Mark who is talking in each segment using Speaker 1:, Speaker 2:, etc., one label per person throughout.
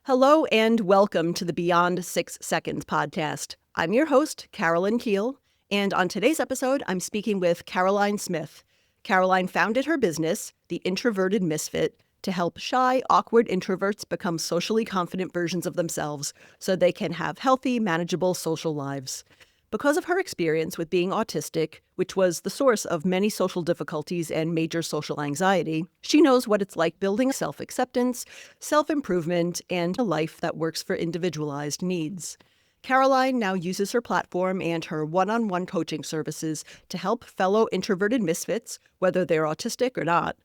Speaker 1: Hello and welcome to the Beyond 6 Seconds podcast. I'm your host, Carolyn Keel, and on today's episode, I'm speaking with Caroline Smith. Caroline founded her business, the Introverted Misfit, to help shy, awkward introverts become socially confident versions of themselves so they can have healthy, manageable social lives. Because of her experience with being autistic, which was the source of many social difficulties and major social anxiety, she knows what it's like building self-acceptance, self-improvement, and a life that works for individualized needs. Caroline now uses her platform and her one-on-one coaching services to help fellow introverted misfits, whether they're autistic or not,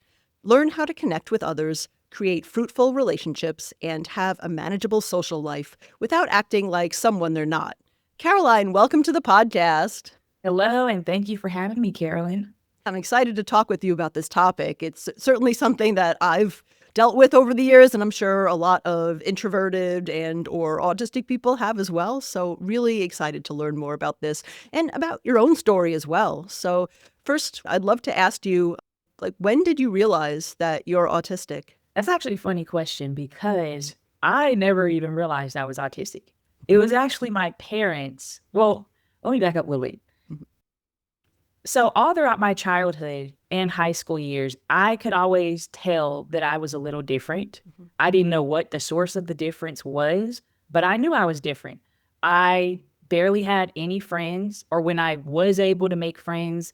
Speaker 1: learn how to connect with others, create fruitful relationships, and have a manageable social life without acting like someone they're not. Caroline, welcome to the podcast.
Speaker 2: Hello, and thank you for having me, Carolyn.
Speaker 1: I'm excited to talk with you about this topic. It's certainly something that I've dealt with over the years, and I'm sure a lot of introverted and or autistic people have as well. So really excited to learn more about this and about your own story as well. So first, I'd love to ask you, when did you realize that you're autistic?
Speaker 2: That's actually a funny question because I never even realized I was autistic. It was actually my parents. Well, let me back up a little bit. So all throughout my childhood and high school years, I could always tell that I was a little different. I didn't know what the source of the difference was, but I knew I was different. I barely had any friends, or when I was able to make friends,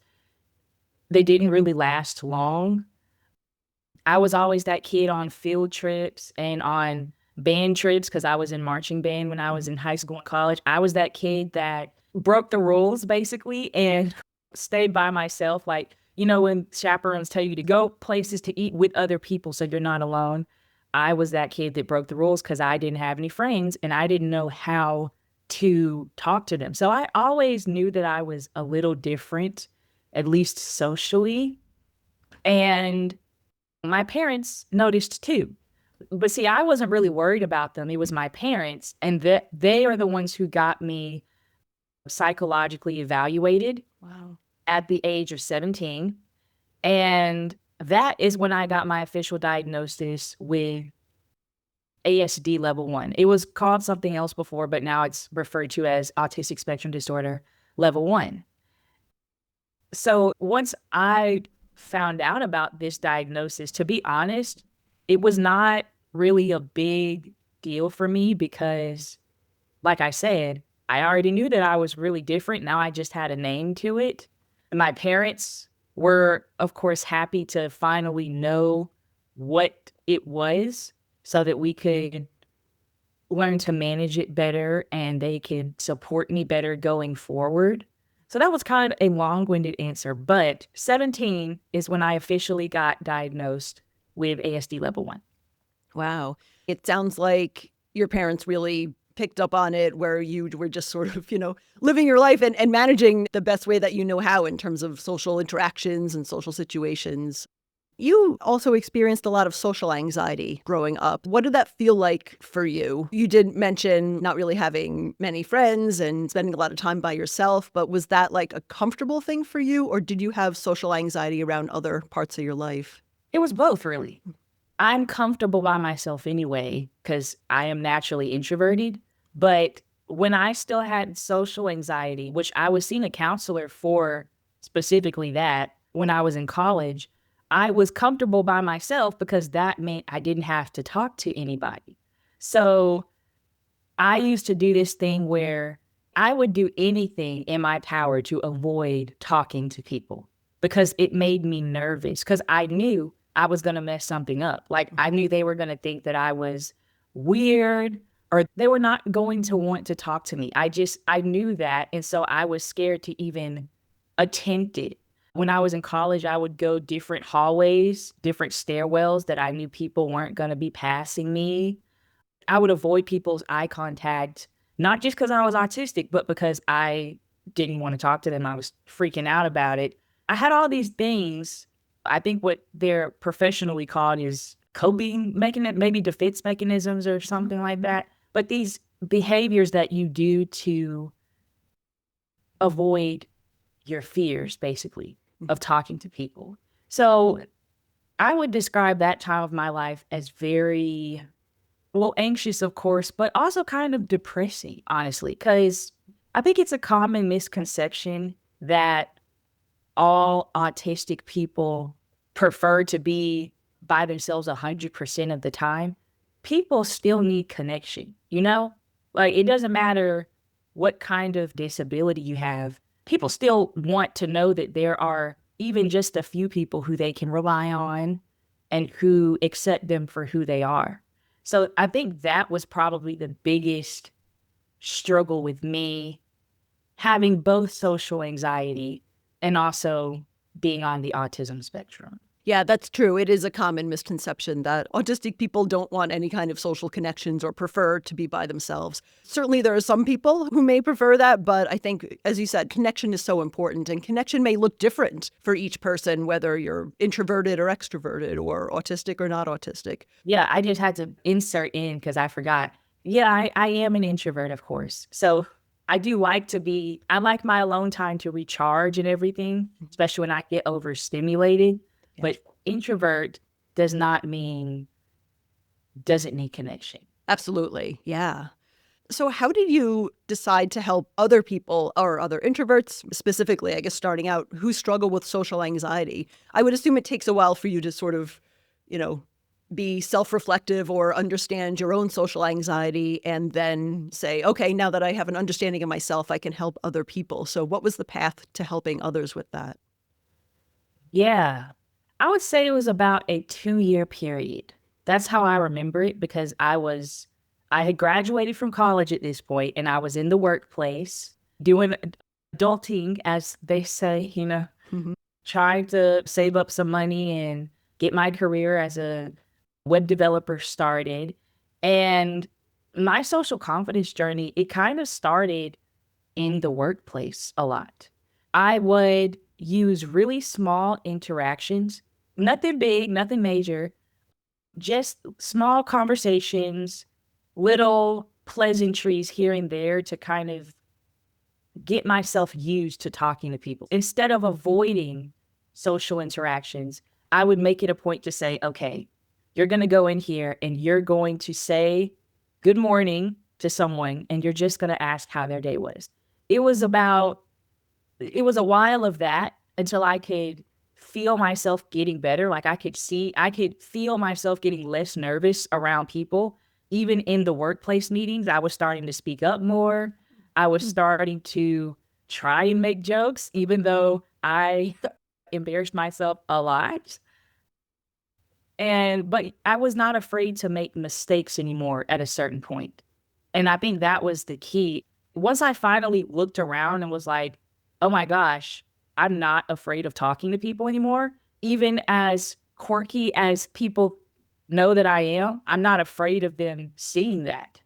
Speaker 2: they didn't really last long. I was always that kid on field trips and on band trips because I was in marching band when I was in high school and college. I was that kid that broke the rules basically and stayed by myself. Like, you know, when chaperones tell you to go places to eat with other people so you're not alone. I was that kid that broke the rules because I didn't have any friends and I didn't know how to talk to them. So I always knew that I was a little different, at least socially. And my parents noticed too. But see, I wasn't really worried about them. It was my parents, and that they are the ones who got me psychologically evaluated.
Speaker 1: Wow.
Speaker 2: At the age of 17. And that is when I got my official diagnosis with ASD level 1. It was called something else before, but now it's referred to as autistic spectrum disorder level 1. So once I found out about this diagnosis, to be honest, it was not really a big deal for me because, like I said, I already knew that I was really different. Now I just had a name to it. My parents were, of course, happy to finally know what it was so that we could learn to manage it better and they could support me better going forward. So that was kind of a long-winded answer, but 17 is when I officially got diagnosed with ASD level 1.
Speaker 1: Wow. It sounds like your parents really picked up on it, where you were just sort of, living your life and managing the best way that you know how in terms of social interactions and social situations. You also experienced a lot of social anxiety growing up. What did that feel like for you? You did mention not really having many friends and spending a lot of time by yourself, but was that like a comfortable thing for you, or did you have social anxiety around other parts of your life?
Speaker 2: It was both, really. I'm comfortable by myself anyway because I am naturally introverted. But when I still had social anxiety, which I was seeing a counselor for specifically that when I was in college, I was comfortable by myself because that meant I didn't have to talk to anybody. So I used to do this thing where I would do anything in my power to avoid talking to people because it made me nervous because I knew I was going to mess something up. Like I knew they were going to think that I was weird or they were not going to want to talk to me. I knew that. And so I was scared to even attempt it. When I was in college, I would go different hallways, different stairwells that I knew people weren't going to be passing me. I would avoid people's eye contact, not just because I was autistic, but because I didn't want to talk to them. I was freaking out about it. I had all these things. I think what they're professionally called is coping mechanisms, maybe defense mechanisms or something like that. But these behaviors that you do to avoid your fears, basically, of talking to people. So I would describe that time of my life as very well, anxious, of course, but also kind of depressing, honestly, because I think it's a common misconception that all autistic people prefer to be by themselves 100% of the time. People still need connection, you know? Like, it doesn't matter what kind of disability you have. People still want to know that there are even just a few people who they can rely on and who accept them for who they are. So I think that was probably the biggest struggle with me having both social anxiety and also being on the autism spectrum.
Speaker 1: Yeah, that's true. It is a common misconception that autistic people don't want any kind of social connections or prefer to be by themselves. Certainly, there are some people who may prefer that, but I think, as you said, connection is so important, and connection may look different for each person, whether you're introverted or extroverted or autistic or not autistic.
Speaker 2: Yeah, I just had to insert in because I forgot. Yeah, I am an introvert, of course. So I do like to be, I like my alone time to recharge and everything, especially when I get overstimulated.
Speaker 1: Yeah.
Speaker 2: But introvert does not mean doesn't need connection.
Speaker 1: Absolutely. Yeah. So, how did you decide to help other people or other introverts, specifically, I guess, starting out, who struggle with social anxiety? I would assume it takes a while for you to sort of, you know, be self reflective or understand your own social anxiety and then say, okay, now that I have an understanding of myself, I can help other people. So, what was the path to helping others with that?
Speaker 2: Yeah. I would say it was about a 2-year period. That's how I remember it because I had graduated from college at this point and I was in the workplace doing adulting, as they say,
Speaker 1: Mhm.
Speaker 2: trying to save up some money and get my career as a web developer started. And my social confidence journey, it kind of started in the workplace a lot. I would use really small interactions, nothing big, nothing major, just small conversations, little pleasantries here and there to kind of get myself used to talking to people. Instead of avoiding social interactions, I would make it a point to say, okay, you're going to go in here and you're going to say good morning to someone and you're just going to ask how their day was. It was about, it was a while of that until I could feel myself getting better. Like I could feel myself getting less nervous around people. Even in the workplace meetings, I was starting to speak up more. I was starting to try and make jokes, even though I embarrassed myself a lot. But I was not afraid to make mistakes anymore at a certain point. And I think that was the key. Once I finally looked around and was like, oh my gosh, I'm not afraid of talking to people anymore. Even as quirky as people know that I am, I'm not afraid of them seeing that.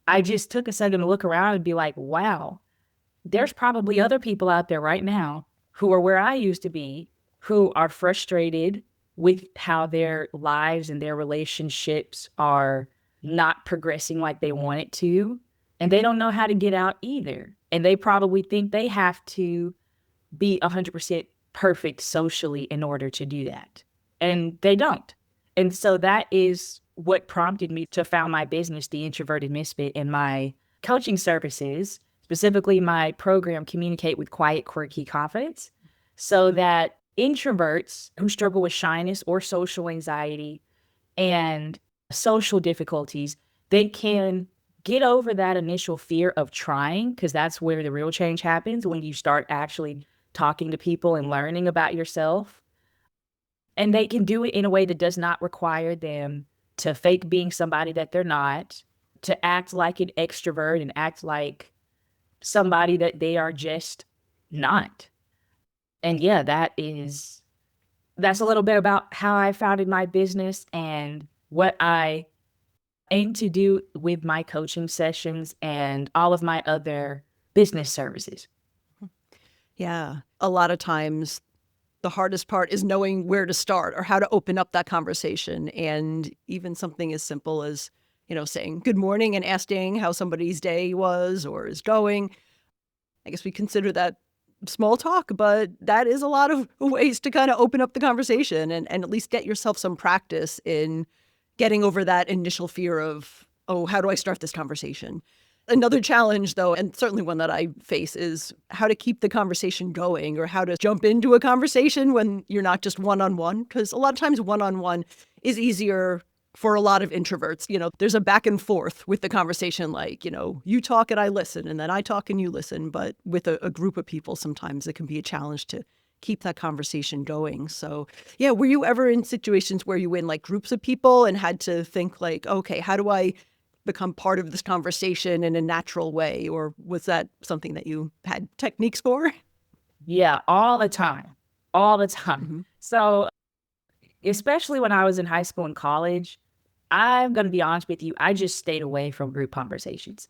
Speaker 2: I just took a second to look around and be like, wow, there's probably other people out there right now who are where I used to be, who are frustrated with how their lives and their relationships are not progressing like they want it to. And they don't know how to get out either. And they probably think they have to be 100% perfect socially in order to do that. And they don't. And so that is what prompted me to found my business, the Introverted Misfit, and my coaching services, specifically my program, Communicate with Quiet, Quirky Confidence, so that introverts who struggle with shyness or social anxiety and social difficulties, they can get over that initial fear of trying, because that's where the real change happens when you start actually talking to people and learning about yourself. And they can do it in a way that does not require them to fake being somebody that they're not, to act like an extrovert and act like somebody that they are just not. And yeah, that's a little bit about how I founded my business and what I aim to do with my coaching sessions and all of my other business services.
Speaker 1: Yeah. A lot of times, the hardest part is knowing where to start or how to open up that conversation. And even something as simple as, saying good morning and asking how somebody's day was or is going. I guess we consider that small talk, but that is a lot of ways to kind of open up the conversation and at least get yourself some practice in, getting over that initial fear of, oh, how do I start this conversation? Another challenge, though, and certainly one that I face, is how to keep the conversation going, or how to jump into a conversation when you're not just one-on-one. Because a lot of times one-on-one is easier for a lot of introverts. There's a back and forth with the conversation, like, you talk and I listen, and then I talk and you listen. But with a group of people, sometimes it can be a challenge to keep that conversation going. So, yeah, were you ever in situations where you were in like groups of people and had to think like, okay, how do I become part of this conversation in a natural way? Or was that something that you had techniques for?
Speaker 2: Yeah, all the time. All the time.
Speaker 1: Mm-hmm.
Speaker 2: So, especially when I was in high school and college, I'm going to be honest with you, I just stayed away from group conversations.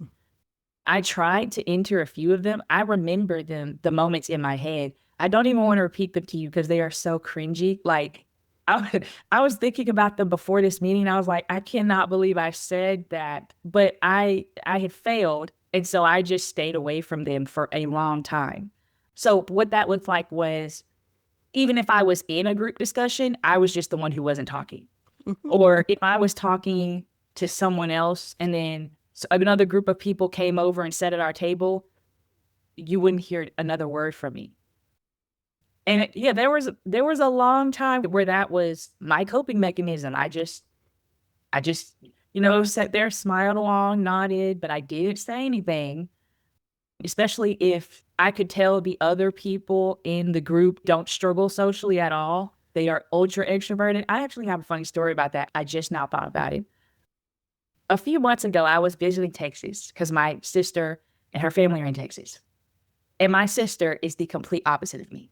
Speaker 2: I tried to enter a few of them. I remember them, the moments in my head. I don't even want to repeat them to you because they are so cringy. Like, I was thinking about them before this meeting. I was like, I cannot believe I said that. But I had failed. And so I just stayed away from them for a long time. So what that looked like was, even if I was in a group discussion, I was just the one who wasn't talking.
Speaker 1: Mm-hmm.
Speaker 2: Or if I was talking to someone else and then another group of people came over and sat at our table, you wouldn't hear another word from me. And yeah, there was a long time where that was my coping mechanism. I just, sat there, smiled along, nodded, but I didn't say anything, especially if I could tell the other people in the group don't struggle socially at all. They are ultra extroverted. I actually have a funny story about that. I just now thought about it. A few months ago, I was visiting Texas because my sister and her family are in Texas. And my sister is the complete opposite of me.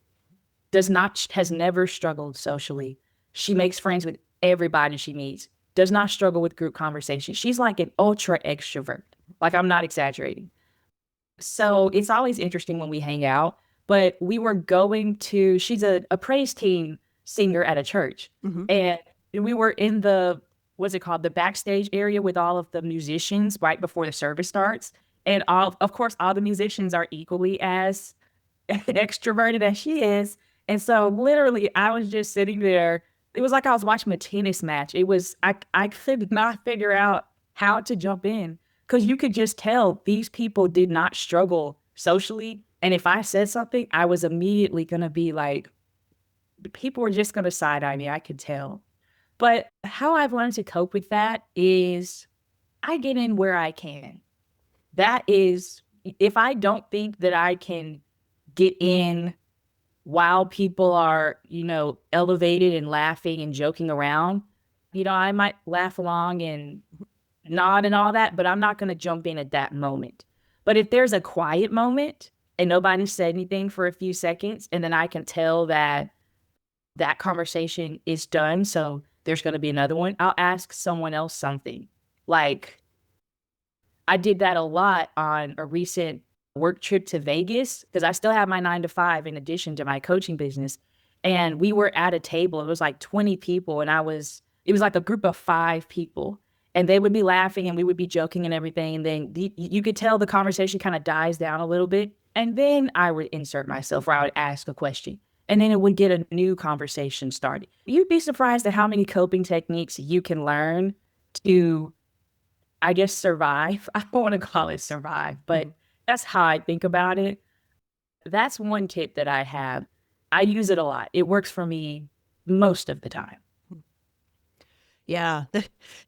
Speaker 2: Has never struggled socially. She makes friends with everybody she meets. Does not struggle with group conversation. She's like an ultra extrovert. Like, I'm not exaggerating. So it's always interesting when we hang out. But we were going to, she's a praise team singer at a church.
Speaker 1: Mm-hmm.
Speaker 2: And we were in the, what's it called? The backstage area with all of the musicians right before the service starts. And of course, all the musicians are equally as extroverted as she is. And so literally I was just sitting there. It was like I was watching a tennis match. It was, I could not figure out how to jump in because you could just tell these people did not struggle socially. And if I said something, I was immediately going to be like, people were just going to side eye me. I could tell. But how I've learned to cope with that is I get in where I can. That is, if I don't think that I can get in while people are, elevated and laughing and joking around, I might laugh along and nod and all that, but I'm not going to jump in at that moment. But if there's a quiet moment and nobody said anything for a few seconds, and then I can tell that that conversation is done, so there's going to be another one, I'll ask someone else something. Like, I did that a lot on a recent work trip to Vegas because I still have my 9-to-5 in addition to my coaching business. And we were at a table. It was like 20 people. And it was like a group of 5 people. And they would be laughing and we would be joking and everything. And then you could tell the conversation kind of dies down a little bit. And then I would insert myself or I would ask a question. And then it would get a new conversation started. You'd be surprised at how many coping techniques you can learn to, I guess, survive. I don't want to call it survive, but that's how I think about it. That's one tip that I have. I use it a lot. It works for me most of the time.
Speaker 1: Yeah,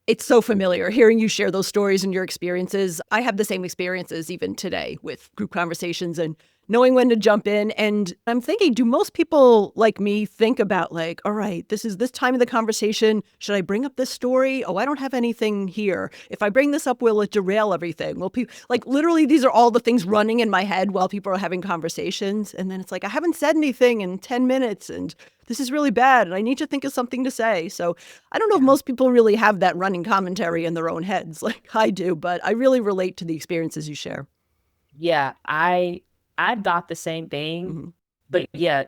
Speaker 1: it's so familiar hearing you share those stories and your experiences. I have the same experiences even today with group conversations and knowing when to jump in. And I'm thinking, do most people like me think about like, all right, this is this time of the conversation. Should I bring up this story? Oh, I don't have anything here. If I bring this up, will it derail everything? Well, like literally, these are all the things running in my head while people are having conversations. And then it's like, I haven't said anything in 10 minutes and this is really bad. And I need to think of something to say. So I don't know if most people really have that running commentary in their own heads like I do, but I really relate to the experiences you share.
Speaker 2: Yeah, I've got the same thing,
Speaker 1: Mm-hmm.
Speaker 2: but yeah,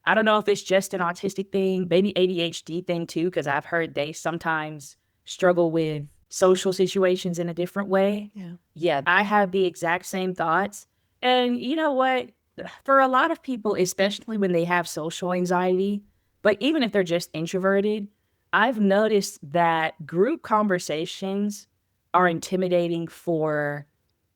Speaker 2: I don't know if it's just an autistic thing, maybe ADHD thing too, because I've heard they sometimes struggle with social situations in a different way. Yeah, I have the exact same thoughts. And you know what? For a lot of people, especially when they have social anxiety, but even if they're just introverted, I've noticed that group conversations are intimidating for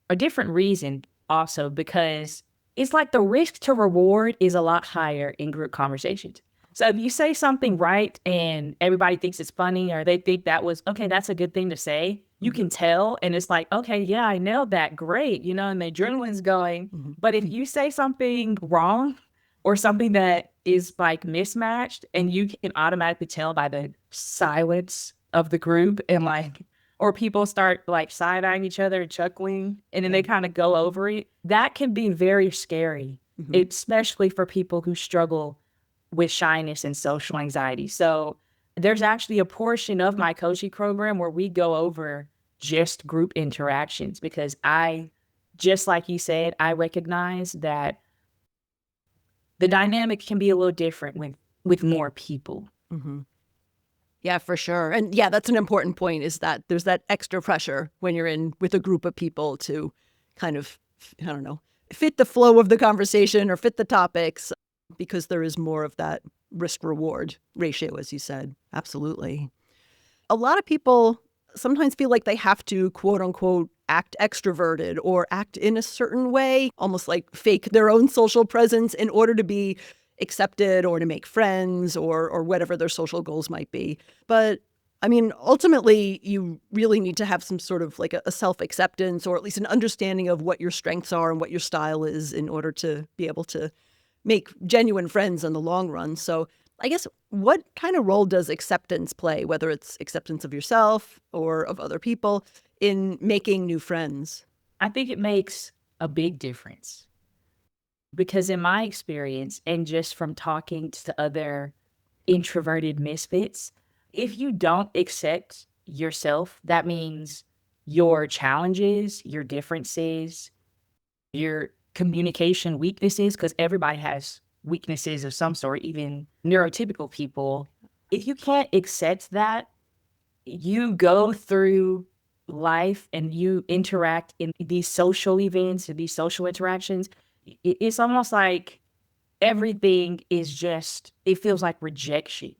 Speaker 2: a different reason also, because it's like the risk to reward is a lot higher in group conversations. So if you say something right and everybody thinks it's funny, or they think that was, okay, that's a good thing to say, you can tell. And it's like, okay, yeah, I nailed that. Great. And the adrenaline's going. But if you say something wrong or something that is like mismatched, and you can automatically tell by the silence of the group, and like, or people start like side-eyeing each other and chuckling, and then they kind of go over it, that can be very scary, especially for people who struggle with shyness and social anxiety. So there's actually a portion of my coaching program where we go over just group interactions, because just like you said, I recognize that the dynamic can be a little different with more people.
Speaker 1: Yeah, for sure. And yeah, that's an important point, is that there's that extra pressure when you're in with a group of people to kind of, I don't know, fit the flow of the conversation or fit the topics, because there is more of that risk reward ratio, as you said. Absolutely. A lot of people sometimes feel like they have to, quote unquote, act extroverted or act in a certain way, almost like fake their own social presence in order to be accepted or to make friends or whatever their social goals might be. But I mean, ultimately, you really need to have some sort of like a self-acceptance, or at least an understanding of what your strengths are and what your style is, in order to be able to make genuine friends in the long run. So I guess, what kind of role does acceptance play, whether it's acceptance of yourself or of other people, in making new friends?
Speaker 2: I think it makes a big difference, because in my experience, and just from talking to other introverted misfits, if you don't accept yourself, that means your challenges, your differences, your communication weaknesses, because everybody has weaknesses of some sort, even neurotypical people. If you can't accept that, you go through life and you interact in these social events and these social interactions, it's almost like everything is just, it feels like rejection,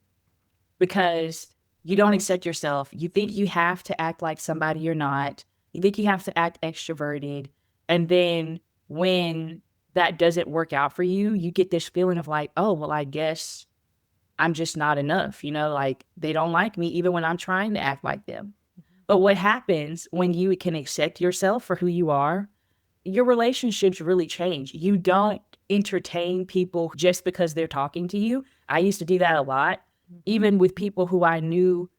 Speaker 2: because you don't accept yourself. You think you have to act like somebody you're not. You think you have to act extroverted. And then when that doesn't work out for you, you get this feeling of like, oh, well, I guess I'm just not enough. Like, they don't like me even when I'm trying to act like them. But what happens when you can accept yourself for who you are, your relationships really change. You don't entertain people just because they're talking to you. I used to do that a lot, even with people who I knew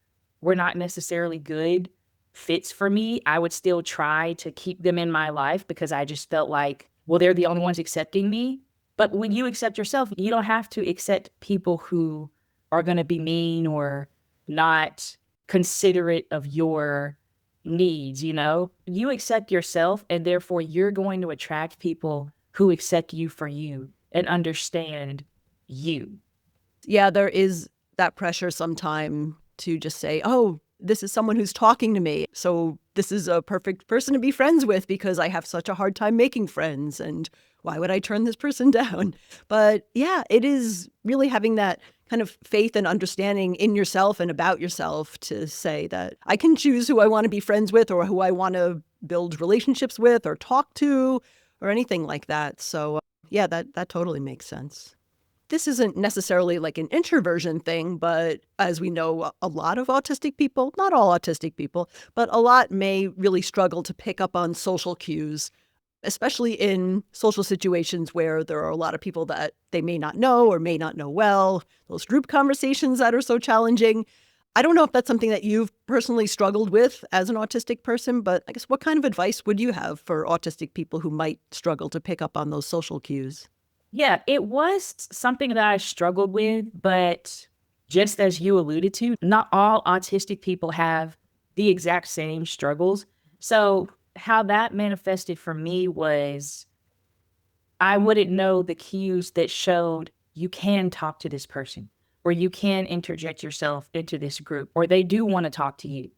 Speaker 2: were not necessarily good fits for me. I would still try to keep them in my life, because I just felt like, well, they're the only ones accepting me. But when you accept yourself, you don't have to accept people who are going to be mean or not considerate of your needs. You accept yourself, and therefore you're going to attract people who accept you for you and understand you.
Speaker 1: Yeah, there is that pressure sometime to just say, oh, this is someone who's talking to me, so this is a perfect person to be friends with, because I have such a hard time making friends, and why would I turn this person down? But yeah, it is really having that kind of faith and understanding in yourself and about yourself, to say that I can choose who I want to be friends with, or who I want to build relationships with or talk to, or anything like that. So yeah, that totally makes sense. This isn't necessarily like an introversion thing, but as we know, a lot of autistic people, not all autistic people, but a lot may really struggle to pick up on social cues, especially in social situations where there are a lot of people that they may not know or may not know well, those group conversations that are so challenging. I don't know if that's something that you've personally struggled with as an autistic person, but I guess, what kind of advice would you have for autistic people who might struggle to pick up on those social cues?
Speaker 2: Yeah, it was something that I struggled with, but just as you alluded to, not all autistic people have the exact same struggles. So how that manifested for me was, I wouldn't know the cues that showed you can talk to this person, or you can interject yourself into this group, or they do want to talk to you.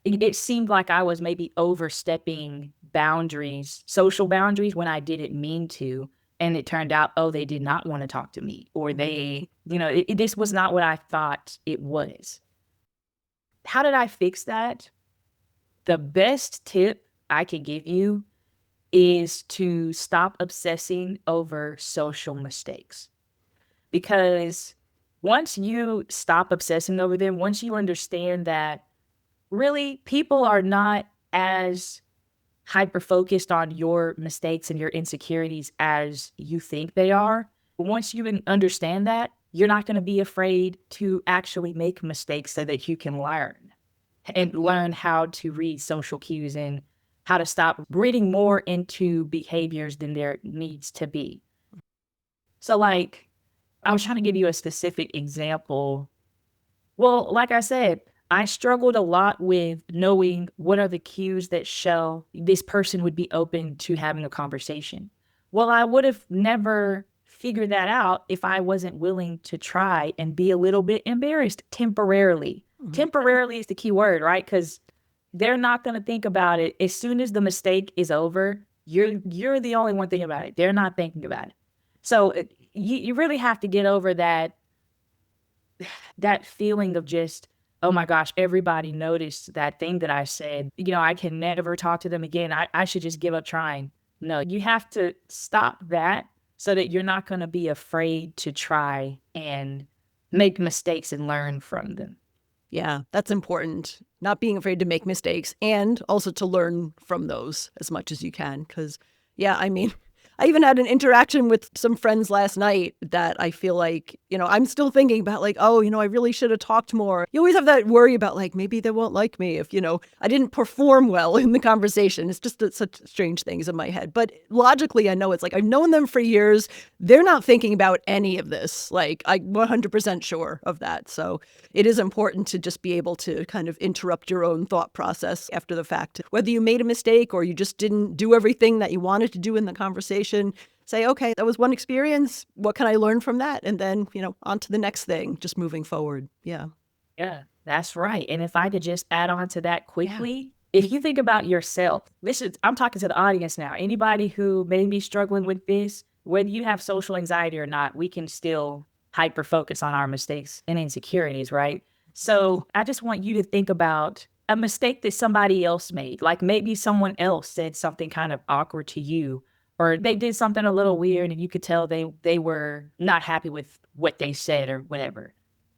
Speaker 2: It seemed like I was maybe overstepping boundaries, social boundaries, when I didn't mean to. And it turned out, oh, they did not want to talk to me, or they, this was not what I thought it was. How did I fix that? The best tip I can give you is to stop obsessing over social mistakes. Because once you stop obsessing over them, once you understand that really people are not as hyper focused on your mistakes and your insecurities as you think they are, once you understand that, you're not going to be afraid to actually make mistakes so that you can learn how to read social cues and how to stop reading more into behaviors than there needs to be. So like, I was trying to give you a specific example. Well, like I said, I struggled a lot with knowing what are the cues that show this person would be open to having a conversation. Well, I would have never figured that out if I wasn't willing to try and be a little bit embarrassed temporarily. Mm-hmm. Temporarily is the key word, right? Because they're not going to think about it. As soon as the mistake is over, you're the only one thinking about it. They're not thinking about it. So you really have to get over that feeling of just, oh my gosh, everybody noticed that thing that I said. I can never talk to them again. I should just give up trying. No, you have to stop that so that you're not going to be afraid to try and make mistakes and learn from them.
Speaker 1: Yeah, that's important. Not being afraid to make mistakes and also to learn from those as much as you can. Because, yeah, I mean, I even had an interaction with some friends last night that I feel like, I'm still thinking about like, oh, I really should have talked more. You always have that worry about like, maybe they won't like me if, I didn't perform well in the conversation. It's just such strange things in my head. But logically, I know it's like, I've known them for years. They're not thinking about any of this. Like, I'm 100% sure of that. So it is important to just be able to kind of interrupt your own thought process after the fact. Whether you made a mistake or you just didn't do everything that you wanted to do in the conversation, say, okay, that was one experience. What can I learn from that? And then, on to the next thing, just moving forward. Yeah.
Speaker 2: Yeah, that's right. And if I could just add on to that quickly, if you think about yourself, I'm talking to the audience now. Anybody who may be struggling with this, whether you have social anxiety or not, we can still hyper focus on our mistakes and insecurities, right? So I just want you to think about a mistake that somebody else made. Like maybe someone else said something kind of awkward to you, or they did something a little weird and you could tell they were not happy with what they said or whatever.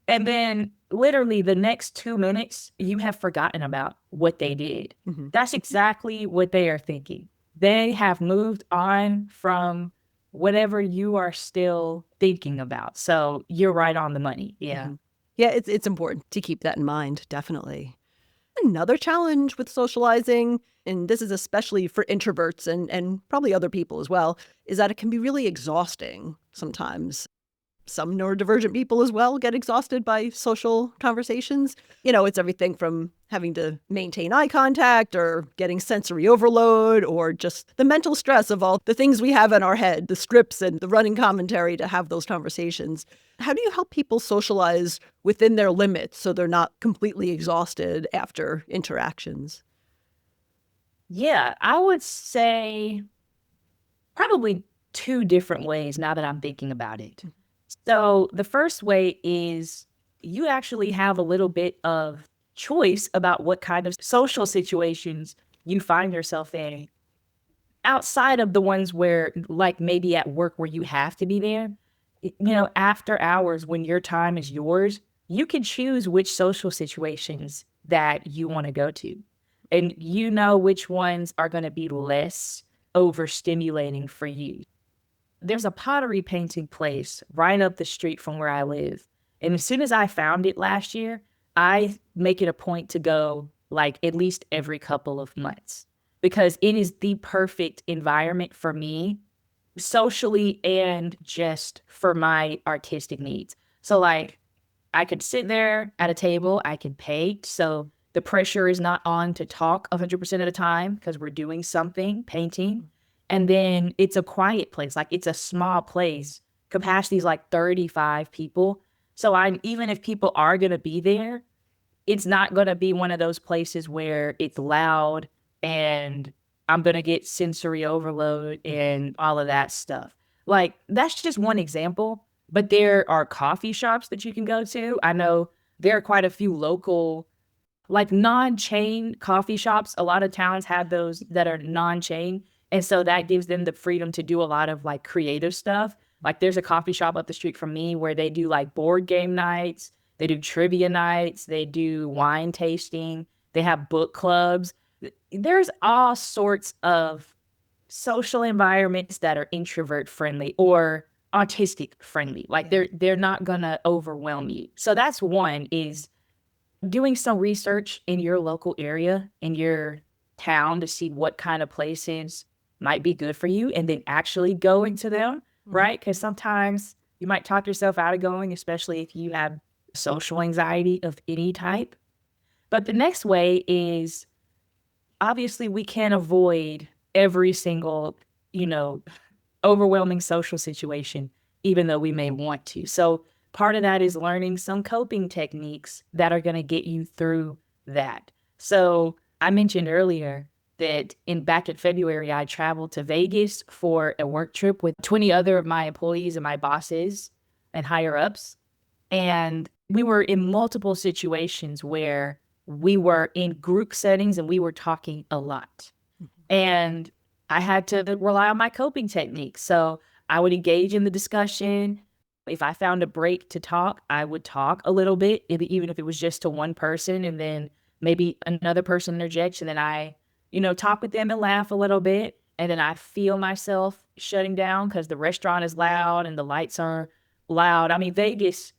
Speaker 2: And then literally the next 2 minutes, you have forgotten about what they did. Mm-hmm. That's exactly what they are thinking. They have moved on from whatever you are still thinking about. So you're right on the money. Yeah.
Speaker 1: Mm-hmm. Yeah, it's important to keep that in mind, definitely. Another challenge with socializing, and this is especially for introverts and probably other people as well, is that it can be really exhausting sometimes. Some neurodivergent people as well get exhausted by social conversations. It's everything from having to maintain eye contact or getting sensory overload or just the mental stress of all the things we have in our head, the scripts and the running commentary to have those conversations. How do you help people socialize within their limits so they're not completely exhausted after interactions?
Speaker 2: Yeah, I would say probably 2 different ways now that I'm thinking about it. So the first way is you actually have a little bit of choice about what kind of social situations you find yourself in outside of the ones where, like maybe at work where you have to be there. After hours when your time is yours, you can choose which social situations that you want to go to. And you know which ones are going to be less overstimulating for you. There's a pottery painting place right up the street from where I live. And as soon as I found it last year, I make it a point to go like at least every couple of months because it is the perfect environment for me socially and just for my artistic needs. So like I could sit there at a table, I can paint. So the pressure is not on to talk 100% of the time because we're doing something, painting. And then it's a quiet place, like it's a small place. Capacity is like 35 people. So even if people are going to be there, it's not going to be one of those places where it's loud and I'm going to get sensory overload and all of that stuff. Like, that's just one example, but there are coffee shops that you can go to. I know there are quite a few local, like non-chain coffee shops. A lot of towns have those that are non-chain. And so that gives them the freedom to do a lot of like creative stuff. Like there's a coffee shop up the street from me where they do like board game nights, they do trivia nights, they do wine tasting, they have book clubs. There's all sorts of social environments that are introvert friendly or autistic friendly. Like they're not gonna overwhelm you. So that's one, is doing some research in your local area, in your town, to see what kind of places might be good for you, and then actually going to them, right? Because sometimes you might talk yourself out of going, especially if you have social anxiety of any type. But the next way is, obviously we can't avoid every single, overwhelming social situation, even though we may want to. So part of that is learning some coping techniques that are going to get you through that. So I mentioned earlier that back in February, I traveled to Vegas for a work trip with 20 other of my employees and my bosses and higher ups. And we were in multiple situations where we were in group settings and we were talking a lot. And I had to rely on my coping techniques. So I would engage in the discussion. If I found a break to talk, I would talk a little bit, even if it was just to one person, and then maybe another person interjects, and then I, talk with them and laugh a little bit. And then I feel myself shutting down because the restaurant is loud and the lights are loud. I mean, Vegas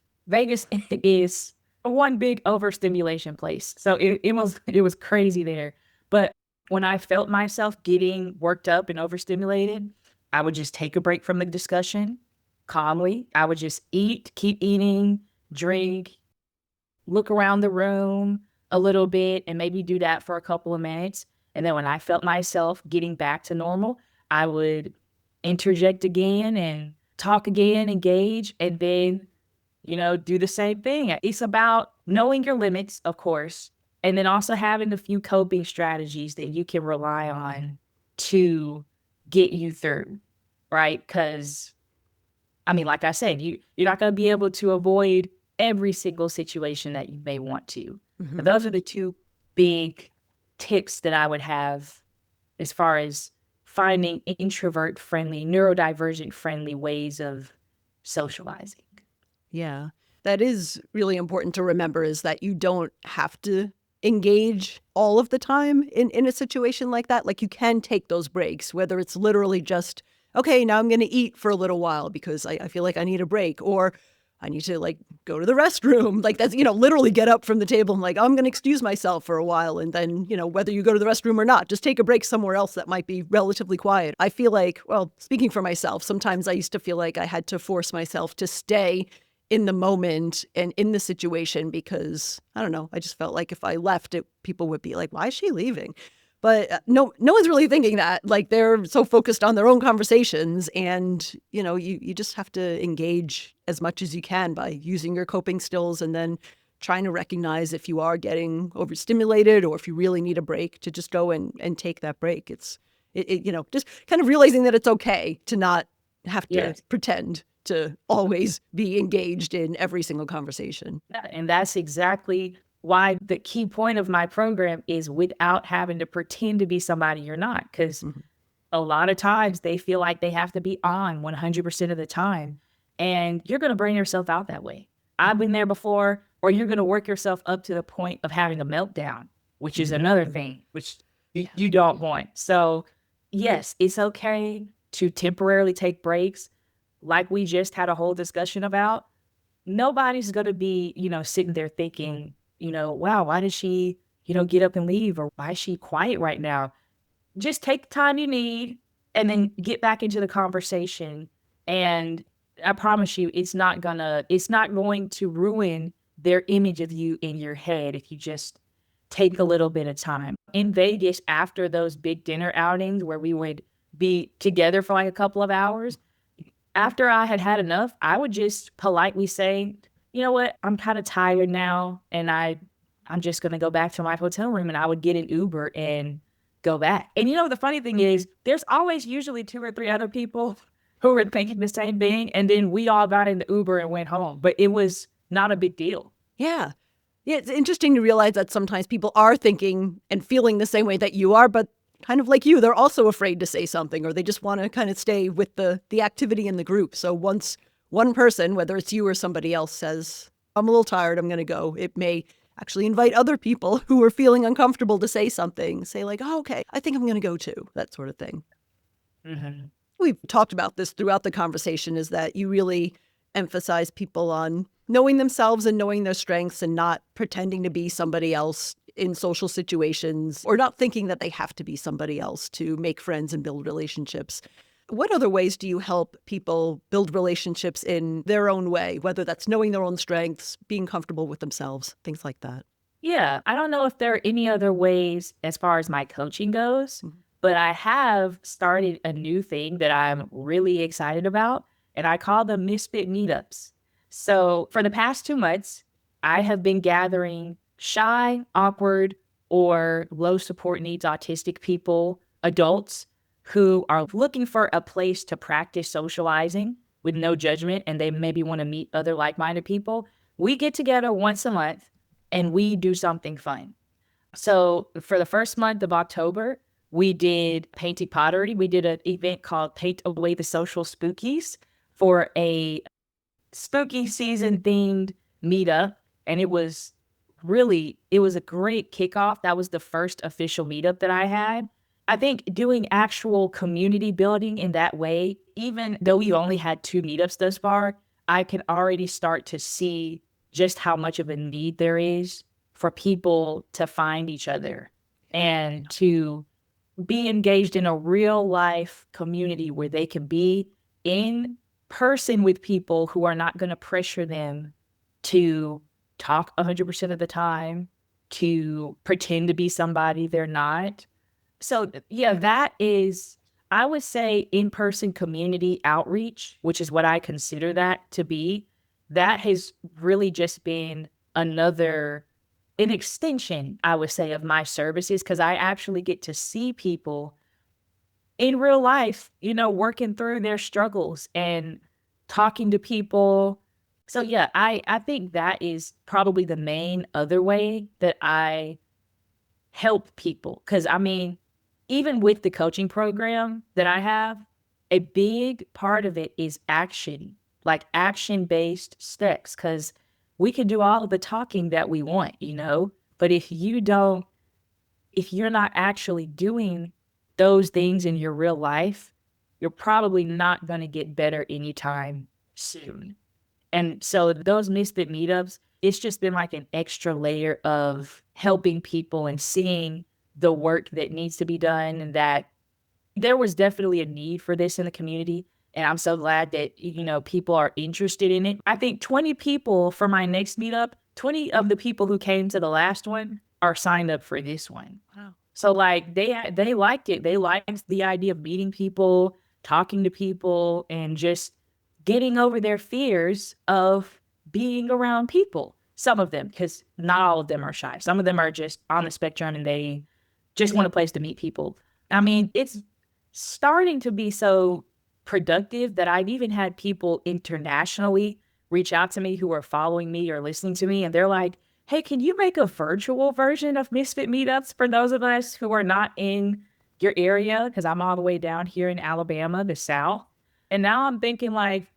Speaker 2: is one big overstimulation place. So it was crazy there. But when I felt myself getting worked up and overstimulated, I would just take a break from the discussion calmly. I would just eat, keep eating, drink, look around the room a little bit, and maybe do that for a couple of minutes. And then when I felt myself getting back to normal, I would interject again and talk again, engage, and then, do the same thing. It's about knowing your limits, of course, and then also having a few coping strategies that you can rely on to get you through, right? Because, I mean, like I said, you're not going to be able to avoid every single situation that you may want to. But those are the two big tips that I would have as far as finding introvert friendly, neurodivergent friendly ways of socializing.
Speaker 1: Yeah, that is really important to remember, is that you don't have to engage all of the time in a situation like that. Like, you can take those breaks, whether it's literally just, okay, now I'm going to eat for a little while because I feel like I need a break, or I need to like go to the restroom. Like, that's, literally get up from the table and like, I'm going to excuse myself for a while. And then, whether you go to the restroom or not, just take a break somewhere else that might be relatively quiet. I feel like, well, speaking for myself, sometimes I used to feel like I had to force myself to stay in the moment and in the situation, because I don't know, I just felt like if I left it, people would be like, why is she leaving? But no one's really thinking that. Like, they're so focused on their own conversations, and you just have to engage as much as you can by using your coping skills, and then trying to recognize if you are getting overstimulated or if you really need a break, to just go and take that break. It's just kind of realizing that it's okay to not have to pretend to always be engaged in every single conversation.
Speaker 2: And that's exactly why the key point of my program is without having to pretend to be somebody you're not. Because a lot of times they feel like they have to be on 100% of the time. And you're going to burn yourself out that way. I've been there before. Or you're going to work yourself up to the point of having a meltdown, which is another thing, which you don't want. So yes, it's okay to temporarily take breaks. Like we just had a whole discussion about, nobody's going to be, sitting there thinking, wow, why did she, get up and leave? Or why is she quiet right now? Just take the time you need and then get back into the conversation. And I promise you, it's not going to ruin their image of you in your head if you just take a little bit of time. In Vegas, after those big dinner outings where we would be together for like a couple of hours, after I had had enough, I would just politely say, you know what, I'm kind of tired now, and I'm just going to go back to my hotel room, and I would get an Uber and go back. And the funny thing is, there's always usually 2 or 3 other people who were thinking the same thing. And then we all got in the Uber and went home. But it was not a big deal.
Speaker 1: Yeah. Yeah, it's interesting to realize that sometimes people are thinking and feeling the same way that you are, but kind of like you, they're also afraid to say something, or they just want to kind of stay with the activity in the group. So once one person, whether it's you or somebody else, says, I'm a little tired, I'm going to go, it may actually invite other people who are feeling uncomfortable to say something, say like, oh, okay, I think I'm going to go too, that sort of thing.
Speaker 2: Mm-hmm.
Speaker 1: We've talked about this throughout the conversation, is that you really emphasize people on knowing themselves and knowing their strengths and not pretending to be somebody else in social situations, or not thinking that they have to be somebody else to make friends and build relationships. What other ways do you help people build relationships in their own way, whether that's knowing their own strengths, being comfortable with themselves, things like that?
Speaker 2: Yeah, I don't know if there are any other ways as far as my coaching goes, but I have started a new thing that I'm really excited about, and I call them Misfit Meetups. So for the past 2 months, I have been gathering shy, awkward, or low support needs autistic people, adults who are looking for a place to practice socializing with no judgment, and they maybe want to meet other like-minded people. We get together once a month and we do something fun. So for the first month of October, we did painting pottery. We did an event called Paint Away the Social Spookies for a spooky season themed meetup. And it was a great kickoff. That was the first official meetup that I had. I think doing actual community building in that way, even though we only had 2 meetups thus far, I can already start to see just how much of a need there is for people to find each other and to be engaged in a real life community where they can be in person with people who are not going to pressure them to talk 100% of the time, to pretend to be somebody they're not. So yeah, that is, I would say, in-person community outreach, which is what I consider that to be. That has really just been an extension, I would say, of my services, because I actually get to see people in real life, working through their struggles and talking to people. So yeah, I think that is probably the main other way that I help people. Because I mean, even with the coaching program that I have, a big part of it is action, like action-based steps, because we can do all of the talking that we want, but if you're not actually doing those things in your real life, you're probably not going to get better anytime soon. And so those Misfit meetups, it's just been like an extra layer of helping people and seeing the work that needs to be done, and that there was definitely a need for this in the community. And I'm so glad that, people are interested in it. I think 20 people for my next meetup, 20 of the people who came to the last one are signed up for this one.
Speaker 1: Wow.
Speaker 2: So like they liked it. They liked the idea of meeting people, talking to people, and just getting over their fears of being around people. Some of them, because not all of them are shy. Some of them are just on the spectrum and they just want a place to meet people. I mean, it's starting to be so productive that I've even had people internationally reach out to me who are following me or listening to me, and they're like, hey, can you make a virtual version of Misfit Meetups for those of us who are not in your area? Because I'm all the way down here in Alabama, the South. And now I'm thinking like,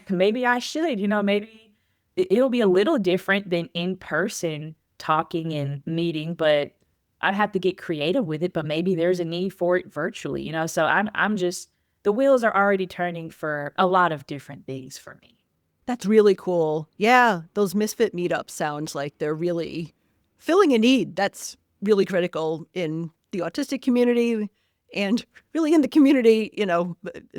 Speaker 2: maybe I should, maybe it'll be a little different than in person talking and meeting, but I'd have to get creative with it. But maybe there's a need for it virtually, So I'm just, the wheels are already turning for a lot of different things for me.
Speaker 1: That's really cool. Yeah, those Misfit meetups sounds like they're really filling a need that's really critical in the autistic community and really in the community.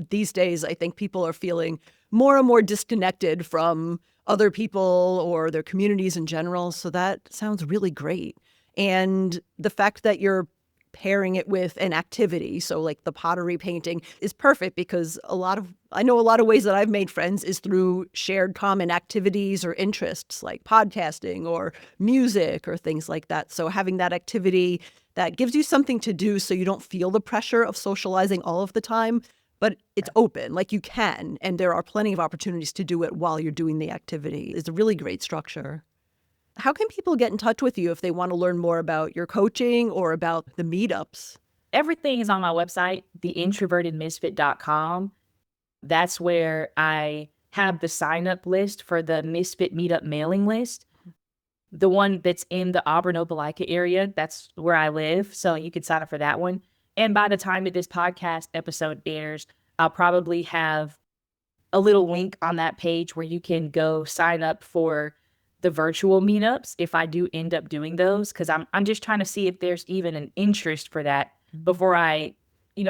Speaker 1: These days, I think people are feeling more and more disconnected from other people or their communities in general. So that sounds really great. And the fact that you're pairing it with an activity, so like the pottery painting, is perfect, because I know a lot of ways that I've made friends is through shared common activities or interests like podcasting or music or things like that. So having that activity that gives you something to do so you don't feel the pressure of socializing all of the time, but it's open, like you can, and there are plenty of opportunities to do it while you're doing the activity. It's a really great structure. How can people get in touch with you if they want to learn more about your coaching or about the meetups?
Speaker 2: Everything is on my website, theintrovertedmisfit.com. That's where I have the sign-up list for the Misfit Meetup mailing list. The one that's in the Auburn Opelika area, that's where I live. So you can sign up for that one. And by the time that this podcast episode airs, I'll probably have a little link on that page where you can go sign up for the virtual meetups if I do end up doing those, because I'm just trying to see if there's even an interest for that before I,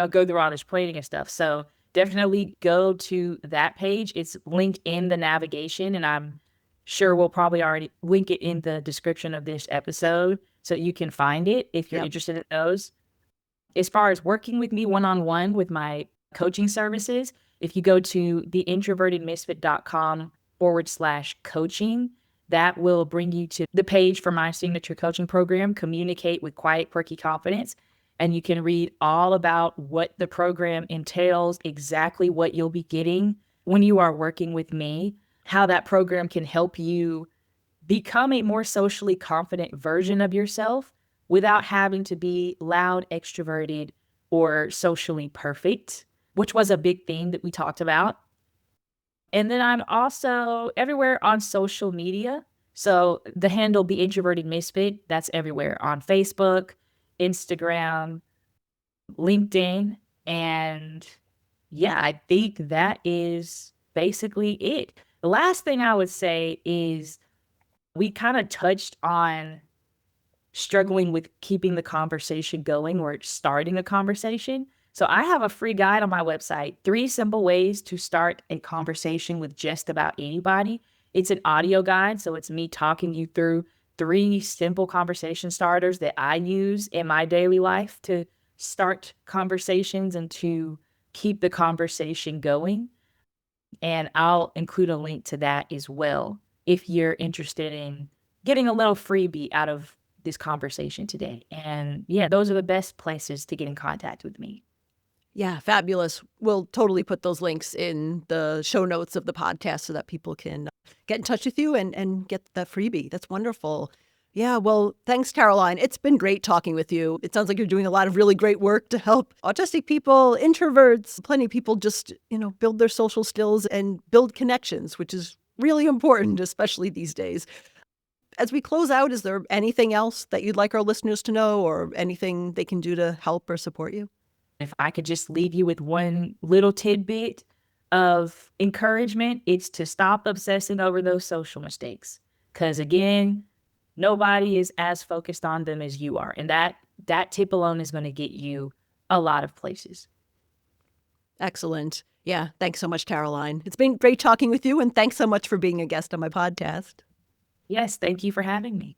Speaker 2: go through all this planning and stuff. So definitely go to that page. It's linked in the navigation, and I'm sure we'll probably already link it in the description of this episode so you can find it if you're interested in those. As far as working with me one-on-one with my coaching services, if you go to theintrovertedmisfit.com/coaching, that will bring you to the page for my signature coaching program, Communicate with Quiet, Quirky Confidence. And you can read all about what the program entails, exactly what you'll be getting when you are working with me, how that program can help you become a more socially confident version of yourself without having to be loud, extroverted, or socially perfect, which was a big theme that we talked about. And then I'm also everywhere on social media. So the handle Be Introverted Misfit, that's everywhere on Facebook, Instagram, LinkedIn. And yeah, I think that is basically it. The last thing I would say is we kind of touched on struggling with keeping the conversation going or starting a conversation. So I have a free guide on my website, 3 simple ways to start a conversation with just about anybody. It's an audio guide, so it's me talking you through 3 simple conversation starters that I use in my daily life to start conversations and to keep the conversation going. And I'll include a link to that as well if you're interested in getting a little freebie out of this conversation today. And yeah, those are the best places to get in contact with me.
Speaker 1: Yeah, fabulous. We'll totally put those links in the show notes of the podcast so that people can get in touch with you and get the freebie. That's wonderful. Yeah, well, thanks, Caroline. It's been great talking with you. It sounds like you're doing a lot of really great work to help autistic people, introverts, plenty of people just, build their social skills and build connections, which is really important, especially these days. As we close out, is there anything else that you'd like our listeners to know or anything they can do to help or support you?
Speaker 2: If I could just leave you with one little tidbit of encouragement, it's to stop obsessing over those social mistakes. Because again, nobody is as focused on them as you are. And that tip alone is going to get you a lot of places.
Speaker 1: Excellent. Yeah. Thanks so much, Caroline. It's been great talking with you. And thanks so much for being a guest on my podcast.
Speaker 2: Yes. Thank you for having me.